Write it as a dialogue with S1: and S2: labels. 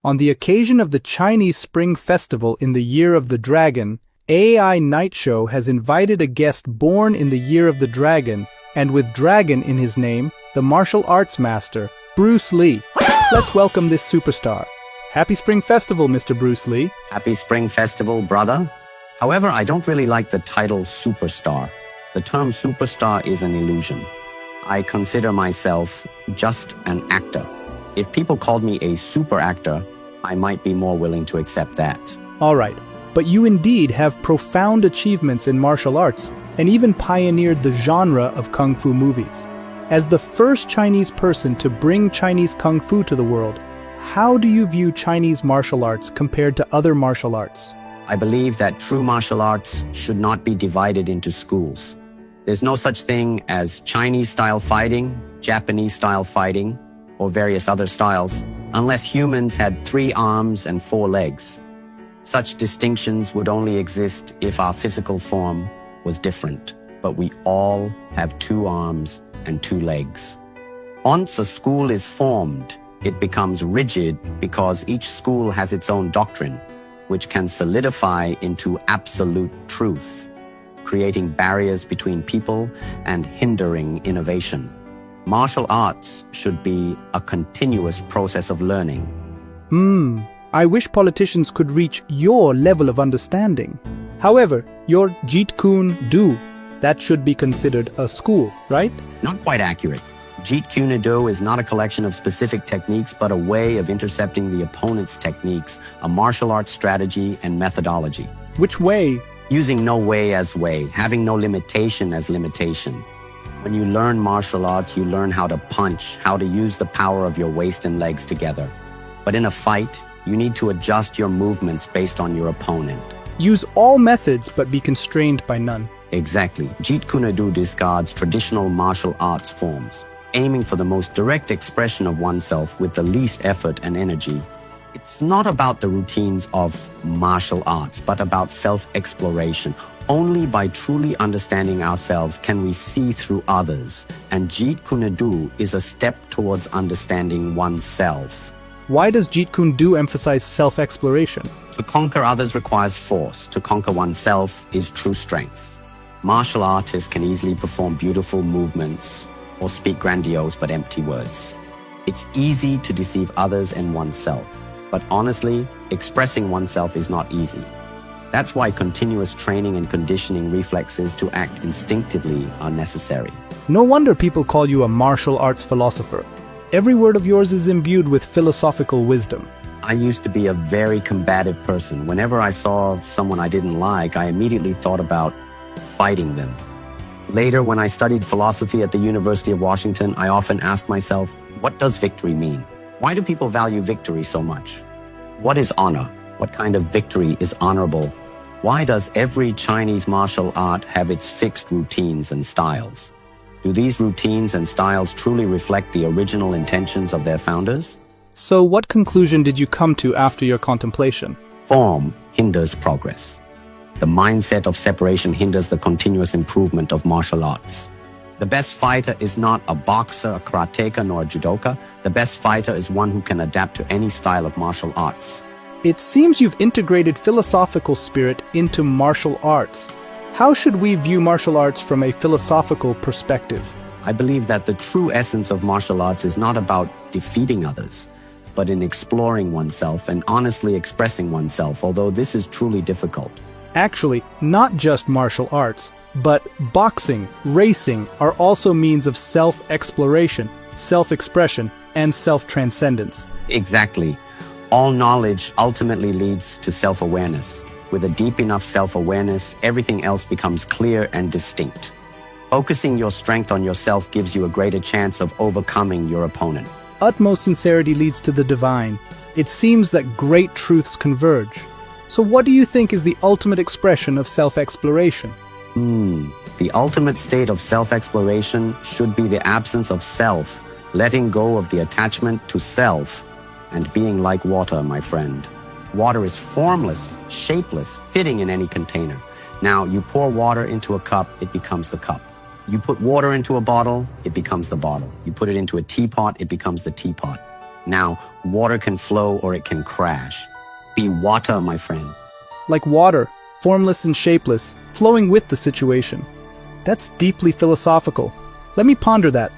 S1: On the occasion of the Chinese Spring Festival in the Year of the Dragon, AI Night Show has invited a guest born in the Year of the Dragon, and with dragon in his name, the martial arts master, Bruce Lee. Let's welcome this superstar. Happy Spring Festival, Mr. Bruce Lee.
S2: Happy Spring Festival, brother. However, I don't really like the title superstar. The term superstar is an illusion. I consider myself just an actor. If people called me a super actor, I might be more willing to accept that.
S1: All right, but you indeed have profound achievements in martial arts and even pioneered the genre of kung fu movies. As the first Chinese person to bring Chinese kung fu to the world, how do you view Chinese martial arts compared to other martial arts?
S2: I believe that true martial arts should not be divided into schools. There's no such thing as Chinese-style fighting, Japanese-style fighting, or various other styles, unless humans had 3 arms and 4 legs. Such distinctions would only exist if our physical form was different, but we all have 2 arms and 2 legs. Once a school is formed, it becomes rigid because each school has its own doctrine, which can solidify into absolute truth, creating barriers between people and hindering innovation. Martial arts should be a continuous process of learning.
S1: I wish politicians could reach your level of understanding. However, your Jeet Kune Do, that should be considered a school, right?
S2: Not quite accurate. Jeet Kune Do is not a collection of specific techniques, but a way of intercepting the opponent's techniques, a martial arts strategy and methodology.
S1: Which way?
S2: Using no way as way, having no limitation as limitation. When you learn martial arts, you learn how to punch, how to use the power of your waist and legs together. But in a fight, you need to adjust your movements based on your opponent.
S1: Use all methods but be constrained by none.
S2: Exactly. Jeet Kune Do discards traditional martial arts forms, aiming for the most direct expression of oneself with the least effort and energy. It's not about the routines of martial arts, but about self-exploration. Only by truly understanding ourselves can we see through others, and Jeet Kune Do is a step towards understanding oneself.
S1: Why does Jeet Kune Do emphasize self-exploration?
S2: To conquer others requires force. To conquer oneself is true strength. Martial artists can easily perform beautiful movements or speak grandiose but empty words. It's easy to deceive others and oneself, but honestly, expressing oneself is not easy. That's why continuous training and conditioning reflexes to act instinctively are necessary.
S1: No wonder people call you a martial arts philosopher. Every word of yours is imbued with philosophical wisdom.
S2: I used to be a very combative person. Whenever I saw someone I didn't like, I immediately thought about fighting them. Later, when I studied philosophy at the University of Washington, I often asked myself, what does victory mean? Why do people value victory so much? What is honor? What kind of victory is honorable? Why does every Chinese martial art have its fixed routines and styles? Do these routines and styles truly reflect the original intentions of their founders?
S1: So what conclusion did you come to after your contemplation?
S2: Form hinders progress. The mindset of separation hinders the continuous improvement of martial arts. The best fighter is not a boxer, a karateka, nor a judoka. The best fighter is one who can adapt to any style of martial arts.
S1: It seems you've integrated philosophical spirit into martial arts. How should we view martial arts from a philosophical perspective?
S2: I believe that the true essence of martial arts is not about defeating others, but in exploring oneself and honestly expressing oneself, although this is truly difficult.
S1: Actually, not just martial arts, but boxing, racing are also means of self-exploration, self-expression, and self-transcendence.
S2: Exactly. All knowledge ultimately leads to self-awareness. With a deep enough self-awareness, everything else becomes clear and distinct. Focusing your strength on yourself gives you a greater chance of overcoming your opponent.
S1: Utmost sincerity leads to the divine. It seems that great truths converge. So what do you think is the ultimate expression of self-exploration?
S2: The ultimate state of self-exploration should be the absence of self, letting go of the attachment to self, and being like water, my friend. Water is formless, shapeless, fitting in any container. Now, you pour water into a cup, it becomes the cup. You put water into a bottle, it becomes the bottle. You put it into a teapot, it becomes the teapot. Now, water can flow or it can crash. Be water, my friend.
S1: Like water, formless and shapeless, flowing with the situation. That's deeply philosophical. Let me ponder that.